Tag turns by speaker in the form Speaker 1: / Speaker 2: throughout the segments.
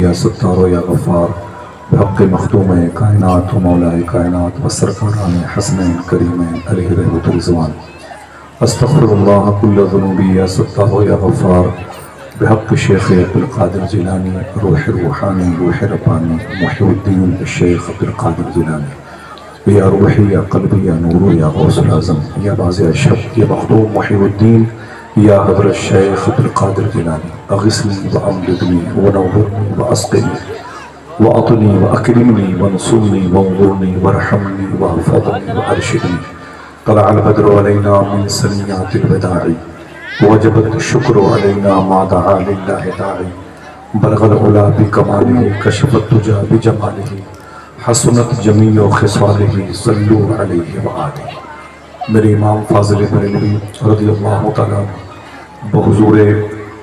Speaker 1: یا ستار و یا غفار بحق مختوم کائنات و مولا کائنات و سرکاران حسنین کریمین علیہ رحمت رضوان استغفر اللہ کل ذنوبی یا ستار و یا غفار بحق شیخ عبدالقادر جیلانی روح روحانی روح ربانی محی الدین الشیخ عبدالقادر جیلانی یا روحی یا قلبی یا نور یا غوث العظم یا باز اشرف یا مخدوم محی الدین یا حضرت شیخ عبدالقادر جیلانی اغثنی وامددنی ونورنی واسقنی واعطنی واکرمنی وانصرنی وانظرنی وارحمنی واحفظنی وارشدنی طلع البدر علینا من سنیات الوداع وجب الشکر علینا ما دعا للہ داعی بلغ العلا بکمالہ کشف الدجا بجمالہ حسنت جمیع خصالہ صلو علیہ وآلہ۔ میرے امام فاضل بریلوی رضی اللہ تعالیٰ بحضور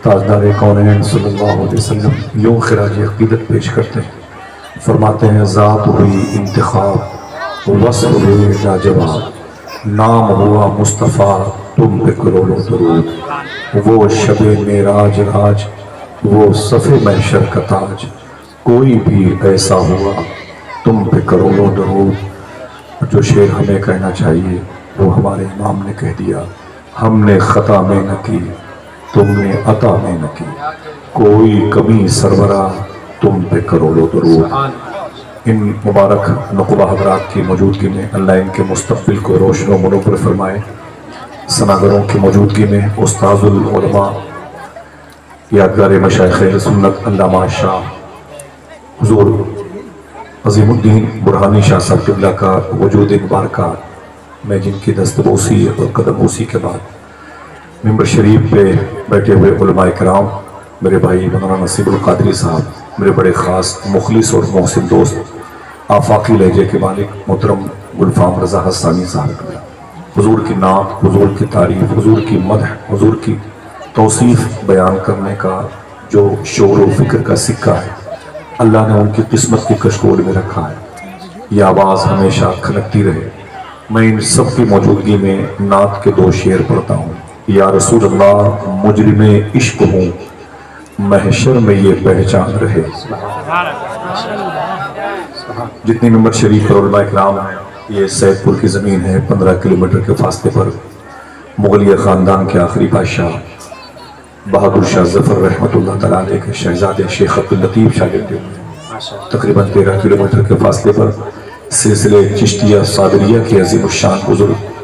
Speaker 1: تاجدار کونین صلی اللہ علیہ وسلم یوں خراج عقیدت پیش کرتے ہیں، فرماتے ہیں ذات ہوئی انتخاب وصف ہوئے لاجواب، نام ہوا مصطفیٰ تم پہ کروڑوں درود، وہ شب معراج راج وہ صف محشر کا تاج، کوئی بھی ایسا ہوا تم پہ کروڑوں درود۔ جو شعر ہمیں کہنا چاہیے وہ ہمارے امام نے کہہ دیا، ہم نے خطا میں نہ کی تم نے عطا میں نہ کی، کوئی کمی سربراہ تم پہ کروڑوں درود۔ ان مبارک نقبہ حضرات کی موجودگی میں اللہ ان کے مستقبل کو روشن و منور فرمائے۔ سناگروں کی موجودگی میں استاذ العلماء یادگار مشائخ سنت علامہ شاہ حضور عظیم الدین برہانی شاہ صاحب قبلہ کا وجود مبارکہ میں جن کی دست بوسی اور قدم بوسی کے بعد ممبر شریف پہ بیٹھے ہوئے علماء کرام، میرے بھائی مولانا نصیب القادری صاحب، میرے بڑے خاص مخلص اور محسن دوست آفاقی لہجے کے مالک محترم گلفام رضا حسانی صاحب، حضور کی نعت، حضور کی تعریف، حضور کی مدح، حضور کی توصیف بیان کرنے کا جو شعور و فکر کا سکہ ہے اللہ نے ان کی قسمت کی کشکول میں رکھا ہے، یہ آواز ہمیشہ کھلکتی رہے۔ میں ان سب کی موجودگی میں نعت کے دو شعر پڑھتا ہوں۔ یا رسول اللہ مجرم عشق ہوں محشر میں یہ پہچان رہے۔ جتنی ممبر شریف اور علماء اکرام ہیں، یہ سید پور کی زمین ہے، 15 کلومیٹر کے فاصلے پر مغلیہ خاندان کے آخری بادشاہ بہادر شاہ ظفر رحمۃ اللہ تعالیٰ علیہ کے شہزادے شیخ عبداللطیف شاہ لیتے ہوئے تقریباً 13 کلومیٹر کے فاصلے پر سلسلے چشتیہ صادریہ کے عظیم الشان بزرگ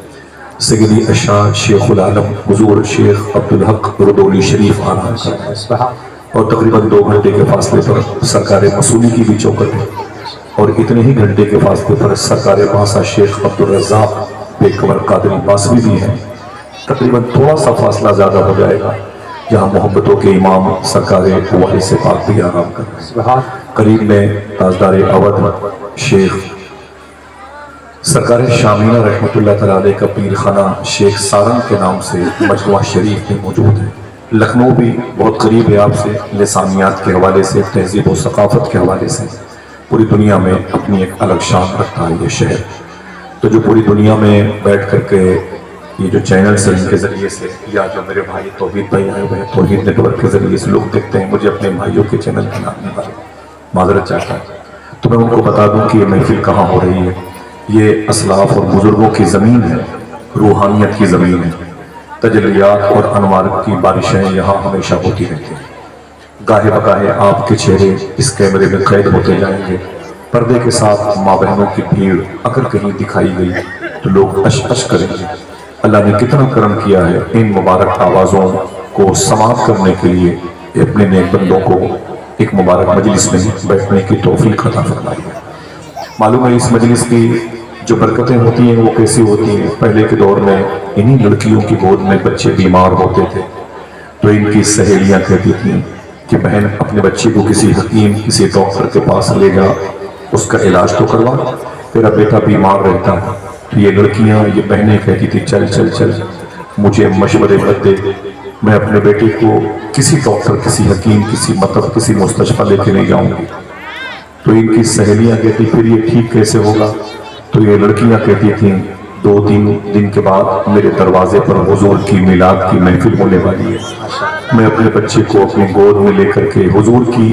Speaker 1: سیدی اشاع شیخ العالم حضور شیخ عبدالحق ردولی شریف آرام کرتے ہیں، اور تقریباً 2 گھنٹے کے فاصلے پر سرکار مسونی کی بھی چوکٹ ہے، اور اتنے ہی گھنٹے کے فاصلے پر سرکار باسا شیخ عبدالرزاق بے قمر قادری باسوی بھی ہیں۔ تقریباً تھوڑا سا فاصلہ زیادہ ہو جائے گا جہاں محبتوں کے امام سرکار وارث پاک بھی آرام کر رہے ہیں۔ قریب میں تاجدار اودھ شیخ سرکار شامینہ رحمۃ اللہ تعالیٰ علیہ کا پیر خانہ شیخ سارنگ کے نام سے مجموعہ شریف میں موجود ہے۔ لکھنؤ بھی بہت قریب ہے آپ سے، لسانیات کے حوالے سے، تہذیب و ثقافت کے حوالے سے پوری دنیا میں اپنی ایک الگ شان رکھتا ہے یہ شہر۔ تو جو پوری دنیا میں بیٹھ کر کے یہ جو چینلز ہیں ان کے ذریعے سے، یا جو میرے بھائی توحید بھائی آئے ہوئے ہیں توحید نیٹ ورک کے ذریعے سے لوگ دیکھتے ہیں، مجھے اپنے بھائیوں کے چینل کے نام میں معذرت چاہتا ہے، تو میں ان کو بتا دوں کہ یہ محفل کہاں ہو رہی ہے۔ یہ اسلاف اور بزرگوں کی زمین ہے، روحانیت کی زمین ہے، تجلیات اور انوار کی بارشیں یہاں ہمیشہ ہوتی رہتی ہیں۔ گاہے بگاہے آپ کے چہرے اس کیمرے میں قید ہوتے جائیں گے، پردے کے ساتھ ماں بہنوں کی بھیڑ اگر کہیں دکھائی گئی تو لوگ اش اش کریں گے۔ اللہ نے کتنا کرم کیا ہے ان مبارک آوازوں کو سماعت کرنے کے لیے اپنے نیک بندوں کو ایک مبارک مجلس میں بیٹھنے کی توفیق عطا فرمائی ہے۔ معلوم ہے اس مجلس کی جو برکتیں ہوتی ہیں وہ کیسی ہوتی ہیں۔ پہلے کے دور میں انہی لڑکیوں کی گود میں بچے بیمار ہوتے تھے تو ان کی سہیلیاں کہتی تھیں کہ بہن اپنے بچے کو کسی حکیم کسی ڈاکٹر کے پاس لے جا، اس کا علاج تو کروا، تیرا بیٹا بیمار رہتا ہے۔ تو یہ لڑکیاں یہ بہنیں کہتی تھی چل چل چل مجھے مشورے مت دے، میں اپنے بیٹے کو کسی ڈاکٹر کسی حکیم کسی مطب کسی مستشفیٰ لے کے نہیں جاؤں گی۔ تو ان کی سہیلیاں کہتی پھر یہ ٹھیک کیسے ہوگا؟ تو یہ لڑکیاں کہتی تھیں 2-3 دن کے بعد میرے دروازے پر حضور کی میلاد کی محفل ہونے والی ہے، میں اپنے بچے کو اپنی گود میں لے کر کے حضور کی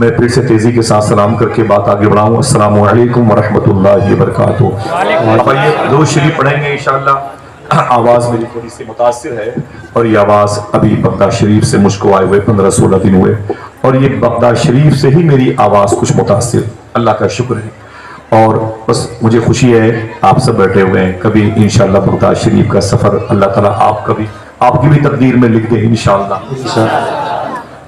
Speaker 1: میں پھر سے تیزی کے ساتھ سلام کر کے بات آگے بڑھاؤں. السلام علیکم ورحمۃ اللہ وبرکاتہ. اب آئیے درود شریف پڑھیں گے انشاءاللہ. آواز میری تھوڑی سی متاثر ہے اور یہ آواز ابھی بغداد شریف سے مجھ کو آئے ہوئے 15-16 دن ہوئے اور یہ بغداد شریف سے ہی میری آواز کچھ متاثر. اللہ کا شکر ہے. اور بس مجھے خوشی ہے آپ سب بیٹھے ہوئے ہیں. کبھی انشاءاللہ بغداد شریف کا سفر اللہ تعالیٰ آپ کی بھی تقدیر میں لکھ دے انشاءاللہ.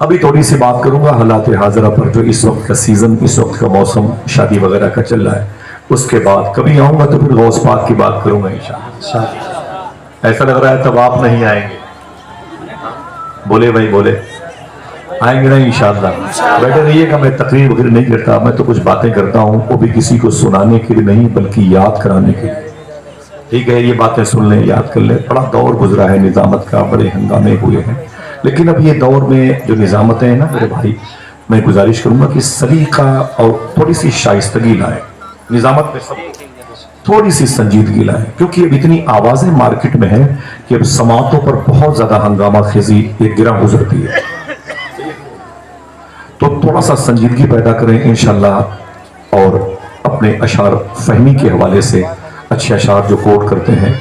Speaker 1: ابھی تھوڑی سی بات کروں گا حالات حاضرہ پر جو اس وقت کا سیزن، اس وقت کا موسم شادی وغیرہ کا چل رہا ہے. اس کے بعد کبھی آؤں گا تو پھر غوث پاک کی بات کروں گا انشاءاللہ. ایسا لگ رہا ہے تب آپ نہیں آئیں گے. بولے بھائی بولے آئیں گے نا انشاءاللہ. بیٹھے رہیے گا. میں تقریر وغیرہ نہیں کرتا، میں تو کچھ باتیں کرتا ہوں وہ بھی کسی کو سنانے کے لیے نہیں بلکہ یاد کرانے کے لیے. ٹھیک ہے، یہ باتیں سن لیں، یاد کر لیں. بڑا دور گزرا ہے نظامت کا، بڑے ہنگامے ہوئے ہیں، لیکن اب یہ دور میں جو نظامتیں ہیں نا میرے بھائی، میں گزارش کروں گا کہ سلیقہ اور تھوڑی سی شائستگی لائیں. نظامت میں سب تھوڑی سی سنجیدگی لائیں، کیونکہ اب اتنی آوازیں مارکیٹ میں ہیں کہ اب سماعتوں پر بہت زیادہ ہنگامہ خیزی ایک گرہ گزرتی ہے. تو تھوڑا سا سنجیدگی پیدا کریں انشاءاللہ. اور اپنے اشعار فہمی کے حوالے سے اچھے اشعار جو کوٹ کرتے ہیں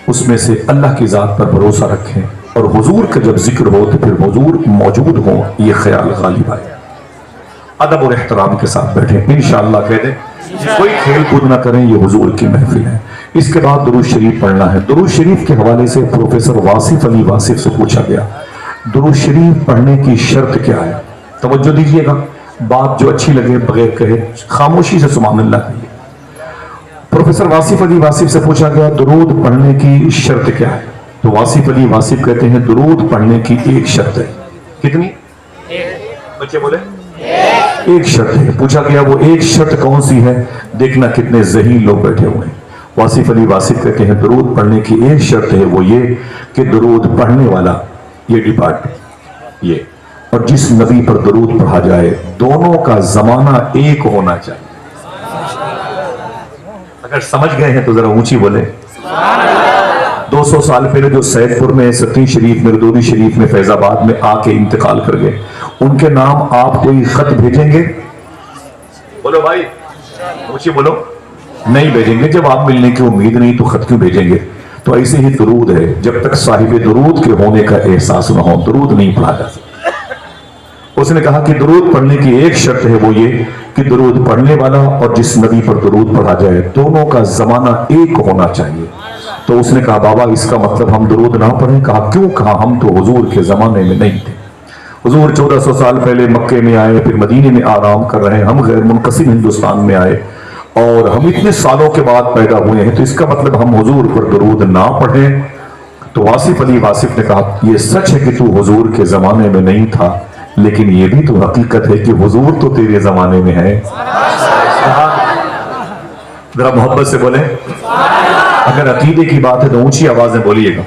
Speaker 1: اس میں سے اللہ کی ذات پر بھروسہ رکھیں اور حضور کا جب ذکر ہو تو پھر حضور موجود ہوں، یہ خیال غالب آئے. ادب اور احترام کے ساتھ بیٹھیں انشاءاللہ. کہہ دیں کوئی کھیل کود نہ کریں، یہ حضور کی محفل ہے. اس کے بعد درود شریف پڑھنا ہے. درود شریف کے حوالے سے پروفیسر واصف علی واصف سے پوچھا گیا درود شریف پڑھنے کی شرط کیا ہے. توجہ دیجئے گا، بات جو اچھی لگے بغیر کہے خاموشی سے سبحان اللہ کہیے. پروفیسر واصف علی واصف سے پوچھا گیا درود پڑھنے کی شرط کیا ہے. تو واصف علی واصف کہتے ہیں درود پڑھنے کی ایک شرط ہے. کتنی؟ بچے بولے ایک شرط ہے. پوچھا گیا وہ ایک شرط کون سی ہے؟ دیکھنا کتنے ذہین لوگ بیٹھے ہوئے ہیں. واصف علی واصف کہتے ہیں درود پڑھنے کی ایک شرط ہے، وہ یہ کہ درود پڑھنے والا، یہ ڈپارٹمنٹ یہ اور جس نبی پر درود پڑھا جائے دونوں کا زمانہ ایک ہونا چاہیے. اگر سمجھ گئے ہیں تو ذرا اونچی بولے. 200 سال پہلے جو سید پور میں، ستین شریف میں، ردودی شریف میں، فیض آباد میں آ کے انتقال کر گئے، ان کے نام آپ کوئی خط بھیجیں گے؟ بولو بھائی اونچی بولو. نہیں بھیجیں گے. جب آپ ملنے کی امید نہیں تو خط کیوں بھیجیں گے؟ تو ایسے ہی درود ہے، جب تک صاحب درود کے ہونے کا احساس نہ ہو درود نہیں پڑھا جا سکتا. اس نے کہا کہ درود پڑھنے کی ایک شرط ہے، وہ یہ کہ درود پڑھنے والا اور جس نبی پر درود پڑھا جائے دونوں کا زمانہ ایک ہونا چاہیے. تو اس نے کہا بابا اس کا مطلب ہم درود نہ پڑھیں. کہا کیوں؟ کہا ہم تو حضور کے زمانے میں نہیں تھے. حضور 1400 سال پہلے مکے میں آئے، پھر مدینے میں آرام کر رہے ہیں. ہم غیر منقسم ہندوستان میں آئے اور ہم اتنے سالوں کے بعد پیدا ہوئے ہیں، تو اس کا مطلب ہم حضور پر درود نہ پڑھیں. تو واصف علی واصف نے کہا یہ سچ ہے کہ تو حضور کے زمانے میں نہیں تھا، لیکن یہ بھی تو حقیقت ہے کہ حضور تو تیرے زمانے میں ہے. ذرا محبت سے بولیں. اگر عقیدے کی بات ہے تو اونچی آواز میں بولیے گا.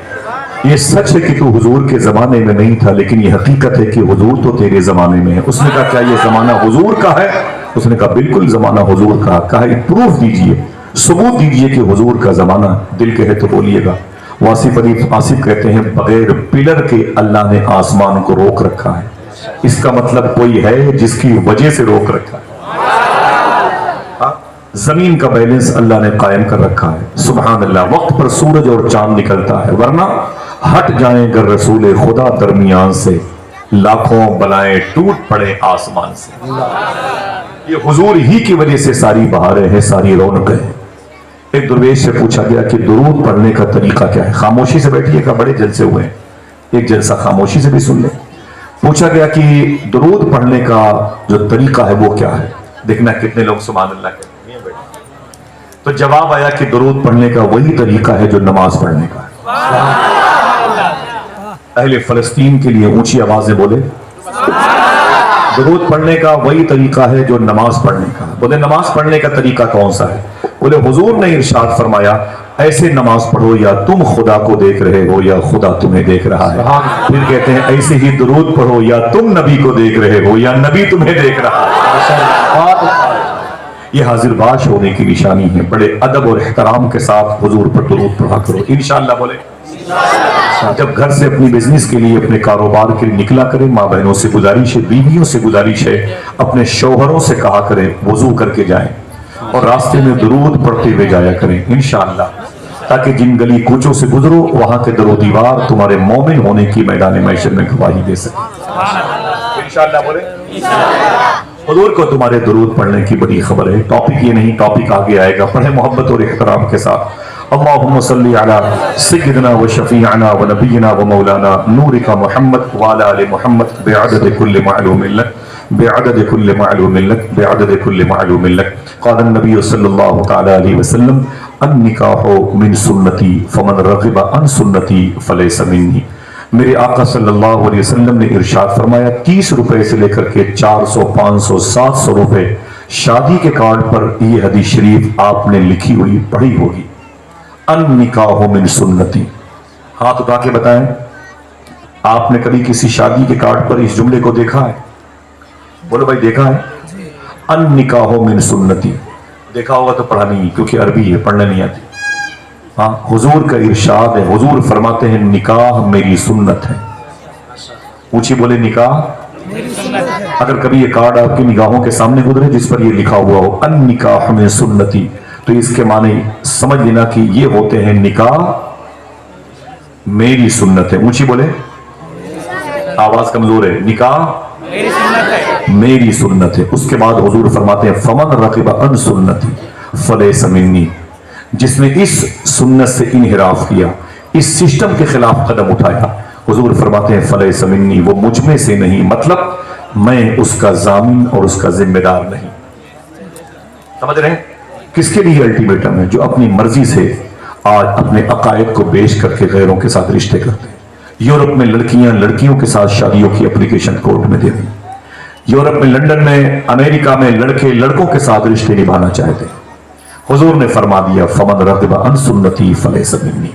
Speaker 1: یہ سچ ہے کہ تو حضور کے زمانے میں نہیں تھا، لیکن یہ حقیقت ہے کہ حضور تو تیرے زمانے میں ہے. اس نے کہا کیا یہ زمانہ حضور کا ہے؟ اس نے کہا بالکل زمانہ حضور کا. کہا ایک پروف دیجئے، ثبوت دیجئے کہ حضور کا زمانہ. دل کہے تو بولیے گا. واصف علی واصف کہتے ہیں بغیر پلر کے اللہ نے آسمان کو روک رکھا ہے. اس کا مطلب کوئی ہے جس کی وجہ سے روک رکھا ہے. زمین کا بیلنس اللہ نے قائم کر رکھا ہے. سبحان اللہ. وقت پر سورج اور چاند نکلتا ہے، ورنہ ہٹ جائیں گر رسول خدا درمیان سے، لاکھوں بلائیں ٹوٹ پڑے آسمان سے. یہ حضور ہی کی وجہ سے ساری بہاریں ہیں، ساری رونقیں ہیں. ایک درویش سے پوچھا گیا کہ درود پڑھنے کا طریقہ کیا ہے. خاموشی سے بیٹھیے گا، بڑے جلسے ہوئے ہیں، ایک جلسہ خاموشی سے بھی سن لیں. پوچھا گیا کہ درود پڑھنے کا جو طریقہ ہے وہ کیا ہے. دیکھنا کتنے لوگ سبحان اللہ کہتے ہیں. تو جواب آیا کہ درود پڑھنے کا وہی طریقہ ہے جو نماز پڑھنے کا ہے. اہل فلسطین کے لیے اونچی آواز سے بولے درود پڑھنے کا وہی طریقہ ہے جو نماز پڑھنے کا. بولے نماز پڑھنے کا طریقہ کون سا ہے؟ بولے حضور نے ارشاد فرمایا ایسے نماز پڑھو یا تم خدا کو دیکھ رہے ہو یا خدا تمہیں دیکھ رہا ہے. پھر کہتے ہیں ایسے ہی درود پڑھو یا تم نبی کو دیکھ رہے ہو یا نبی تمہیں دیکھ رہا ہے. یہ حاضر باش ہونے کی نشانی ہے. بڑے ادب اور احترام کے ساتھ حضور پر درود پڑھا کرو انشاءاللہ. بولے جب گھر سے اپنی بزنس کے لیے اپنے کاروبار کے لیے نکلا کرے ماں بہنوں سے گزارش ہے، بیویوں سے گزارش ہے، اپنے شوہروں سے کہا کرے وضو کر کے جائیں اور راستے میں درود پڑھتے ہوئے جایا کریں انشاءاللہ، تاکہ جن گلی کوچوں سے گزرو وہاں کے در و دیوار تمہارے مومن ہونے کی میدان محشر میں گواہی دے سکیں انشاءاللہ بولے حضور کو تمہارے درود پڑھنے کی بڑی خبر ہے۔ ٹاپک یہ نہیں، ٹاپک آگے آئے گا، پڑھیں محبت اور احترام کے ساتھ۔ اللہم صلی علی سیدنا و شفیعنا و نبینا و مولانا نورک محمد وعلی آل محمد بعدد کل معلوم لک بعدد کل معلوم لک بعدد کل معلوم لک۔ قال النبی صلی اللہ تعالی علیہ وسلم النکاح من سنتی فمن رغب عن سنتی فلیس منی۔ میرے آقا صلی اللہ علیہ وسلم نے ارشاد فرمایا 30 روپے سے لے کر کے 400 500 700 روپے شادی کے کارڈ پر یہ حدیث شریف آپ نے لکھی ہوئی پڑھی ہوگی، النکاح من سنتی۔ ہاتھ اٹھا کے بتائیں آپ نے کبھی کسی شادی کے کارڈ پر اس جملے کو دیکھا ہے؟ بولو بھائی دیکھا ہے؟ النکاح من سنتی دیکھا ہوگا تو پڑھا نہیں کیونکہ عربی ہے، پڑھنے نہیں آتی۔ ہاں حضور کا ارشاد ہے، حضور فرماتے ہیں نکاح میری سنت ہے۔ اونچی بولے نکاح میری سنت ہے۔ اگر کبھی یہ کارڈ آپ کی نگاہوں کے سامنے گزرے جس پر یہ لکھا ہوا ہو النکاح من سنتی، تو اس کے معنی سمجھ لینا کہ یہ ہوتے ہیں نکاح میری سنت ہے۔ اونچی بولے، آواز کمزور ہے، نکاح میری سنت ہے، میری سنت ہے۔ اس کے بعد حضور فرماتے ہیں فمن رغب عن سنتی فلیس منی، جس نے اس سنت سے انحراف کیا، اس سسٹم کے خلاف قدم اٹھایا، حضور فرماتے ہیں فلیس منی، وہ مجھ میں سے نہیں، مطلب میں اس کا ضامن اور اس کا ذمہ دار نہیں۔ سمجھ رہے ہیں؟ کس کے لیے الٹیمیٹم ہے؟ جو اپنی مرضی سے آج اپنے عقائد کو بیچ کر کے غیروں کے ساتھ رشتے کرتے ہیں۔ یورپ میں لڑکیاں لڑکیوں کے ساتھ شادیوں کی اپلیکیشن کورٹ میں دے دیں، یورپ میں لندن میں امریکہ میں لڑکے لڑکوں کے ساتھ رشتے نبھانا چاہتے ہیں۔ حضور نے فرما دیا فمن رغب عن سنتی فلیس منی،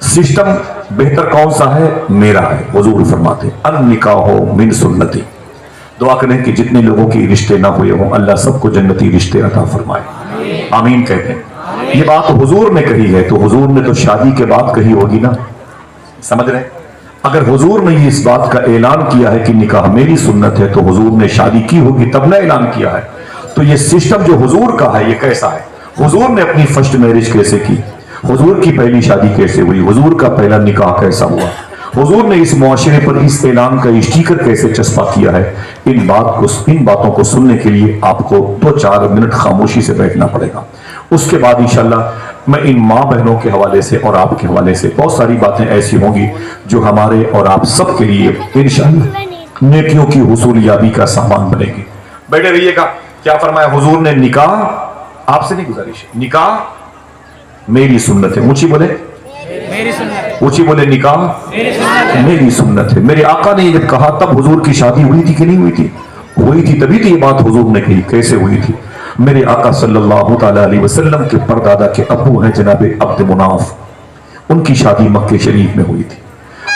Speaker 1: سسٹم بہتر کون سا ہے؟ میرا ہے۔ حضور فرماتے النکاح من سنتی۔ دعا کریں کہ جتنے لوگوں کی رشتے نہ ہوئے ہوں اللہ سب کو جنتی رشتے عطا فرمائے، آمین کہتے ہیں۔ یہ بات حضور نے کہی ہے تو حضور نے تو شادی کے بعد کہی ہوگی نا، سمجھ رہے ہیں؟ اگر حضور نے اس بات کا اعلان کیا ہے کہ نکاح میری سنت ہے تو حضور نے شادی کی ہوگی تب نہ اعلان کیا ہے۔ تو یہ سسٹم جو حضور کا ہے یہ کیسا ہے؟ حضور نے اپنی فرسٹ میرج کیسے کی؟ حضور کی پہلی شادی کیسے ہوئی؟ حضور کا پہلا نکاح کیسا ہوا؟ حضور نے اس معاشرے پر اس اعلان کا اسٹیکر کیسے چسپاں کیا ہے؟ ان باتوں کو سننے کے لیے آپ کو 2-4 منٹ خاموشی سے بیٹھنا پڑے گا۔ اس کے بعد انشاءاللہ میں ان ماں بہنوں کے حوالے سے اور آپ کے حوالے سے بہت ساری باتیں ایسی ہوں گی جو ہمارے اور آپ سب کے لیے انشاءاللہ نیکیوں کی حصول یابی کا سامان بنے گی۔ بیٹھے رہیے گا۔ کیا فرمایا حضور نے؟ نکاح، آپ سے نہیں گزارش، نکاح میری سنت ہے۔ اونچی بولے میری سنت، اونچی بولے نکاح میری سنت ہے۔ میرے آقا نے جب کہا تب حضور کی شادی ہوئی تھی کہ نہیں ہوئی تھی؟ ہوئی تھی، تبھی تو یہ بات حضور نے کہی۔ کیسے ہوئی تھی؟ میرے آقا صلی اللہ تعالی علیہ وسلم کے پردادا کے ابو ہیں جناب عبد مناف، ان کی شادی مکہ شریف میں ہوئی تھی۔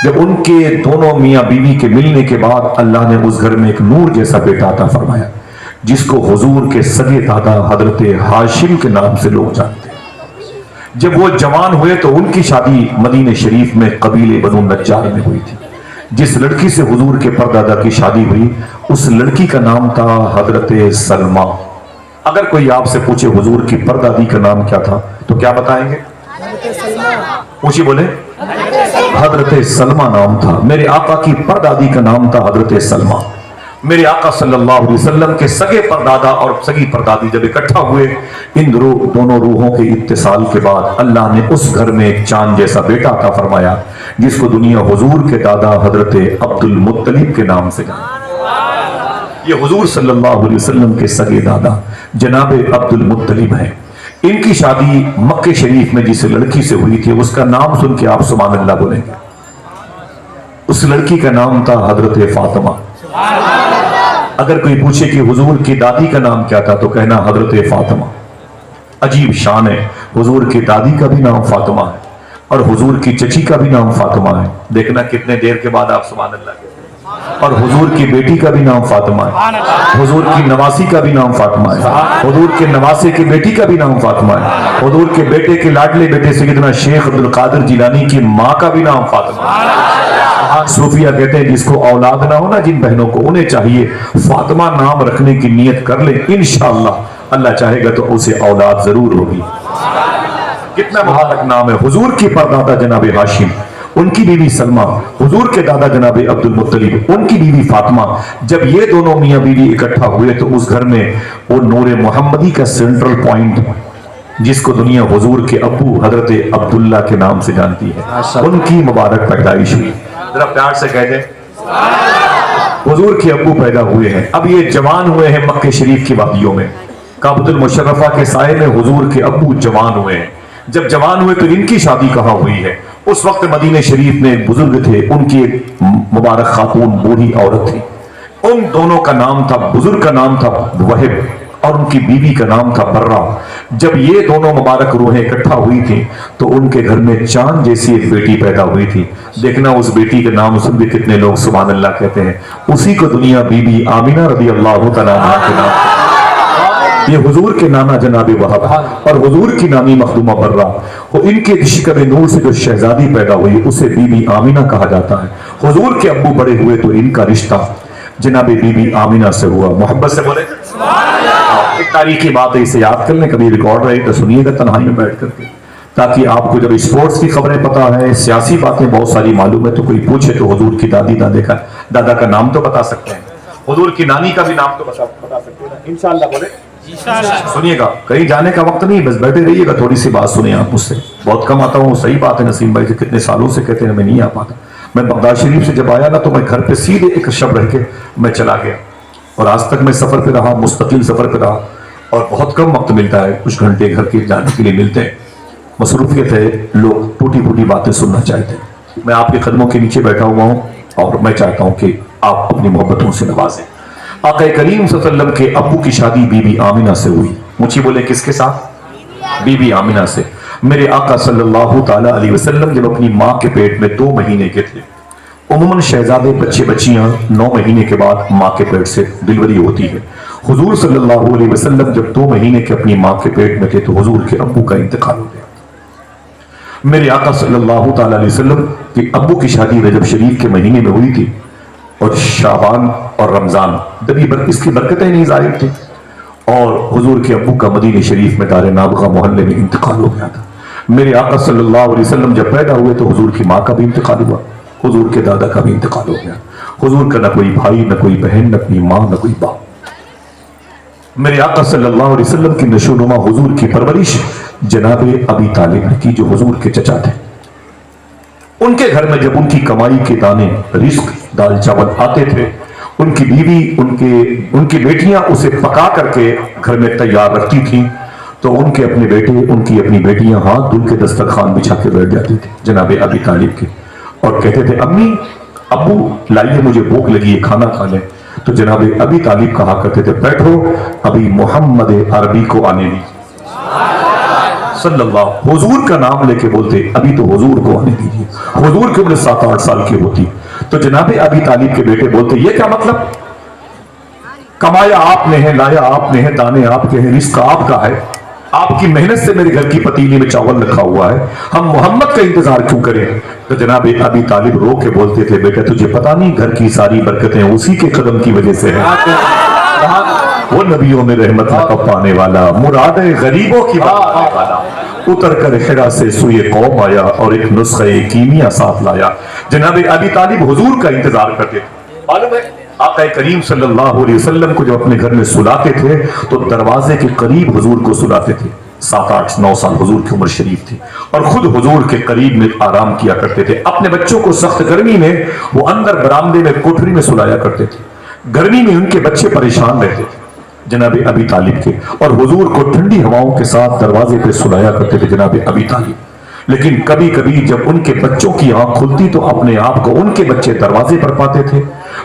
Speaker 1: جب ان کے دونوں میاں بیوی کے ملنے کے بعد اللہ نے اس گھر میں ایک نور جیسا بیٹا عطا فرمایا جس کو حضور کے سگے دادا حضرت ہاشم کے نام سے لوگ جانتے ہیں۔ جب وہ جوان ہوئے تو ان کی شادی مدینہ شریف میں قبیلے بنو نجار میں ہوئی تھی۔ جس لڑکی سے حضور کے پردادا کی شادی ہوئی اس لڑکی کا نام تھا حضرت سلمہ۔ اگر کوئی آپ سے پوچھے حضور کی پردادی کا نام کیا تھا تو کیا بتائیں گے؟ پوچھیے بولے حضرت سلمہ نام تھا۔ میرے آقا کی پردادی کا نام تھا حضرت سلمہ۔ میرے آقا صلی اللہ علیہ وسلم کے سگے پردادا اور سگی پردادی جب اکٹھا ہوئے، ان دونوں روحوں کے اتصال کے بعد اللہ نے اس گھر میں ایک چاند جیسا بیٹا عطا فرمایا جس کو دنیا حضور کے دادا حضرت عبد المطلب کے نام سے جانتی۔ یہ حضور صلی اللہ علیہ وسلم کے سگے دادا جناب عبد المطلب ہیں۔ ان کی شادی مکہ شریف میں جس لڑکی سے ہوئی تھی اس کا نام سن کے آپ سبحان اللہ بولیں گے۔ اس لڑکی کا نام تھا حضرت فاطمہ۔ اگر کوئی پوچھے کہ حضور کی دادی کا نام کیا تھا تو کہنا حضرت فاطمہ۔ عجیب شان ہے، حضور کی دادی کا بھی نام فاطمہ ہے اور حضور کی چچی کا بھی نام فاطمہ ہے۔ دیکھنا کتنے دیر کے بعد آپ سبحان اللہ کہتے ہیں۔ اور حضور کی بیٹی کا بھی نام فاطمہ ہے، حضور کی نواسی کا بھی نام فاطمہ ہے، حضور کے نواسے کی بیٹی کا بھی نام فاطمہ ہے، حضور کے بیٹے کے لاڈلے بیٹے سیدنا شیخ عبد القادر جیلانی کی ماں کا بھی نام فاطمہ ہے۔ صوفیہ کہتے ہیں جس کو اولاد نہ ہو نا، جن بہنوں کو، انہیں چاہیے فاطمہ نام رکھنے کی نیت کر لیں، انشاءاللہ اللہ چاہے گا تو اسے اولاد ضرور ہوگی۔ کتنا مبارک نام ہے۔ حضور کی پردادا جناب ہاشم، ان کی بیوی سلمہ، حضور کے دادا جناب عبد المطلب، ان کی بیوی فاطمہ، جب یہ دونوں میاں بیوی اکٹھا ہوئے تو اس گھر میں وہ نور محمدی کا سینٹرل پوائنٹ، جس کو دنیا حضور کے ابو حضرت عبداللہ کے نام سے جانتی ہے، ان کی مبارک پیدائش ہوئی۔ ذرا پیار سے کہہ دیں حضور کے ابو پیدا ہوئے ہیں، اب یہ جوان ہوئے ہیں مکہ شریف کی وادیوں میں، کعبۃ المشرفہ کے سائے میں حضور کے ابو جوان ہوئے ہیں۔ جب جوان ہوئے تو ان کی شادی کہاں ہوئی ہے؟ اس وقت مدینہ شریف میں ایک بزرگ تھے، ان کی ایک مبارک خاتون بوڑھی عورت تھی، ان دونوں کا نام تھا، بزرگ کا نام تھا وہب اور ان کی بیوی کا نام تھا برہ۔ جب یہ دونوں مبارک روحیں اکٹھا ہوئی تھی تو ان کے گھر میں چاند جیسی ایک بیٹی پیدا ہوئی تھی۔ دیکھنا اس بیٹی کے نام سن کے کتنے لوگ سبحان اللہ کہتے ہیں، اسی کو دنیا بی بی آمینہ رضی اللہ تعالیٰ عنہا کے نام۔ یہ حضور کے نانا جناب وہب اور حضور کی نامی مخدومہ برہ، وہ ان کے شکم نور سے جو شہزادی پیدا ہوئی اسے بی بی آمینہ کہا جاتا ہے۔ حضور کے ابو بڑے ہوئے تو ان کا رشتہ جناب بی بی آمینہ سے ہوا۔ محبت سے بولے ایک تاریخی بات ہے، اسے یاد کر لیں، کبھی ریکارڈ رہے تو سنیے گا تنہائی میں بیٹھ کر کے، تاکہ آپ کو جب اسپورٹس کی خبریں پتا ہے، سیاسی باتیں بہت ساری معلوم ہے، تو کوئی پوچھے تو حضور کی دادا کا نام تو بتا سکتے ہیں، حضور کی نانی کا بھی نام تو بتا سکتے ہیں انشاءاللہ۔ بولے سنیے گا، کہیں جانے کا وقت نہیں، بس بیٹھے رہیے گا، تھوڑی سی بات سنیں آپ مجھ سے، بہت کم آتا ہوں، صحیح بات ہے، نسیم بھائی سے کتنے سالوں سے کہتے ہیں میں نہیں آ پاتا۔ میں بغداد شریف سے جب آیا نا تو میں گھر پہ سیدھے ایک شب رہ کے میں چلا گیا، اور آج تک میں سفر پہ رہا، مستقل سفر پہ رہا، اور بہت کم وقت ملتا ہے، کچھ گھنٹے گھر کے جانے کے لیے ملتے ہیں، مصروفیت ہے، لوگ ٹوٹی پھوٹی باتیں سننا چاہتے ہیں۔ میں آپ کے قدموں کے نیچے بیٹھا ہوا ہوں اور میں چاہتا ہوں کہ آپ اپنی محبتوں سے نوازیں۔ آقا کریم صلی اللہ علیہ وسلم کے ابو کی شادی بی بی آمینہ سے ہوئی۔ مجھے بولے کس کے ساتھ؟ بی بی آمینہ سے۔ میرے آقا صلی اللہ تعالیٰ علیہ وسلم جب اپنی ماں کے پیٹ میں 2 مہینے کے تھے، عموماً شہزادے بچے بچیاں 9 مہینے کے بعد ماں کے پیٹ سے ڈلیوری ہوتی ہے۔ حضور صلی اللہ علیہ وسلم جب 2 مہینے کے اپنی ماں کے پیٹ میں تھے تو حضور کے ابو کا انتقال ہو گیا۔ میرے آقا صلی اللہ تعالیٰ علیہ وسلم کے ابو کی شادی رجب شریف کے مہینے میں ہوئی تھی، اور شعبان اور رمضان اس کی برکتیں نہیں ظاہر تھی، اور حضور کے ابو کا مدینہ شریف میں دار نابغہ محلے میں انتقال ہو گیا تھا۔ میرے آقا صلی اللہ علیہ وسلم جب پیدا ہوئے تو حضور کی ماں کا بھی انتقال ہوا، حضور کے دادا کا بھی انتقال ہو گیا۔ حضور کا نہ کوئی بھائی، نہ کوئی بہن، نہ کوئی ماں، نہ کوئی باپ۔ میرے آقا صلی اللہ علیہ وسلم کی نشو و نما، حضور کی پرورش جناب ابی طالب نے کی، جو حضور کے چچا تھے۔ ان کے گھر میں جب ان کی کمائی کے دانے، رزق، دال چاول آتے تھے، ان کی بیوی، ان کی بیٹیاں اسے پکا کر کے گھر میں تیار رکھتی تھیں، تو ان کے اپنے بیٹے، ان کی اپنی بیٹیاں ہاتھ دھل کے دسترخوان بچھا کے بیٹھ جاتی تھی جناب ابی طالب کے، اور کہتے تھے امی، ابو لائیے مجھے بھوک لگی ہے، کھانا کھا لیں۔ تو جناب ابی طالب کہا کرتے تھے بیٹھو، ابھی محمد عربی کو آنے دی صلی اللہ، حضور کا نام لے کے بولتے ابھی تو حضور کو آنے دیجیے۔ حضور کی عمر 7-8 سال کی ہوتی تو جناب ابی طالب کے بیٹے بولتے یہ کیا مطلب، کمایا آپ نے ہے، لایا آپ نے ہے، دانے آپ کے ہیں، رزق آپ کا ہے، آپ کی محنت سے میرے گھر کی پتیلی میں چاول رکھا ہوا ہے، ہم محمد کا انتظار کیوں کریں؟ تو جناب ابی طالب رو کے بولتے تھے بیٹا تجھے پتا نہیں گھر کی ساری برکتیں اسی کے قدم کی وجہ سے ہیں، وہ نبیوں میں رحمت لقب پانے والا، مراد غریبوں کی بات کرنے والا، اتر کر حرا سے سوئے قوم آیا اور ایک نسخہ کیمیا ساتھ لایا۔ جناب ابی طالب حضور کا انتظار کرتے تھے۔ معلوم ہے آقا کریم صلی اللہ علیہ وسلم کو جب اپنے گھر میں سلاتے تھے تو دروازے کے قریب حضور کو سلاتے تھے۔ 7-8-9 سال حضور کی عمر شریف تھی، اور خود حضور کے قریب میں آرام کیا کرتے تھے۔ اپنے بچوں کو سخت گرمی میں وہ اندر برآمدے میں کوٹھری میں سلایا کرتے تھے، گرمی میں ان کے بچے پریشان رہتے تھے جناب ابی طالب کے، اور حضور کو ٹھنڈی ہواؤں کے ساتھ دروازے پہ سلایا کرتے تھے جناب ابی طالب۔ لیکن کبھی کبھی جب ان کے بچوں کی آنکھ کھلتی تو اپنے آپ کو ان کے بچے دروازے پر پاتے تھے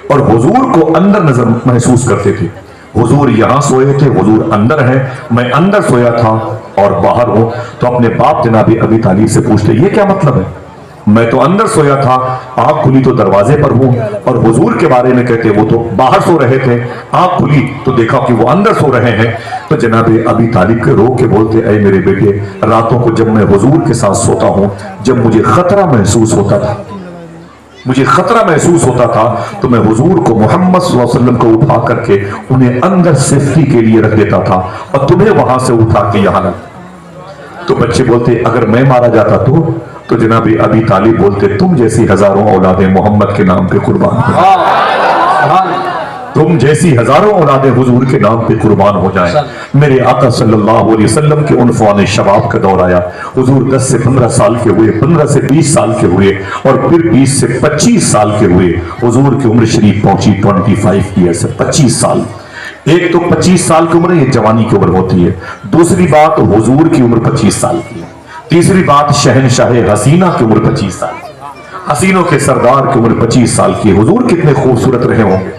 Speaker 1: اور حضور کو اندر نظر محسوس کرتے تھے۔ حضور یہاں سوئے تھے، حضور اندر ہیں، میں اندر سویا تھا اور باہر ہوں، تو اپنے باپ جناب ابی طالب سے پوچھتے یہ کیا مطلب ہے؟ میں تو اندر سویا تھا، آنکھ کھلی تو دروازے پر ہوں، اور حضور کے بارے میں کہتے وہ تو باہر سو رہے تھے، آنکھ کھلی تو دیکھا کہ وہ اندر سو رہے ہیں۔ تو جناب ابی طالب کے رو کے بولتے اے میرے بیٹے، راتوں کو جب میں حضور کے ساتھ سوتا ہوں، جب مجھے خطرہ محسوس ہوتا تھا، تو میں حضور کو محمد صلی اللہ علیہ وسلم کو اٹھا کر کے انہیں اندر سیفٹی کے لیے رکھ دیتا تھا، اور تمہیں وہاں سے اٹھا کے یہاں رکھ۔ تو بچے بولتے اگر میں مارا جاتا تو جناب ابی طالب بولتے تم جیسی ہزاروں اولادیں محمد کے نام پہ قربان ہو جائیں، تم جیسی ہزاروں اولادیں حضور کے نام پہ قربان ہو جائیں۔ میرے آقا صلی اللہ علیہ وسلم کے عنفوان شباب کا دور آیا، حضور 10 سے 15 سال کے ہوئے، 15 سے 20 سال کے ہوئے، اور پھر 20 سے 25 سال کے ہوئے۔ حضور کی عمر شریف پہنچی 25 ایئر سے 25 سال۔ ایک تو 25 سال کی عمر ہے، یہ جوانی کی عمر ہوتی ہے، دوسری بات حضور کی عمر 25 سال کی ہے، تیسری بات شہنشاہ حسینہ کی عمر 25 سال کی، حسینوں کے سردار کی عمر 25 سال کی۔ حضور کتنے خوبصورت رہے ہوں گے،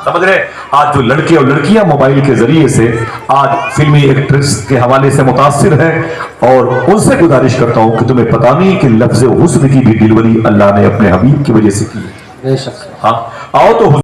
Speaker 1: سمجھ رہے؟ آج جو لڑکے اور لڑکیاں موبائل کے ذریعے سے آج فلمی ایکٹریس کے حوالے سے متاثر ہیں، اور ان سے گزارش کرتا ہوں کہ تمہیں پتہ نہیں کہ لفظ حسن کی بھی ڈیلیوری اللہ نے اپنے حبیب کی وجہ سے کی ہے۔ ہاں آؤ تو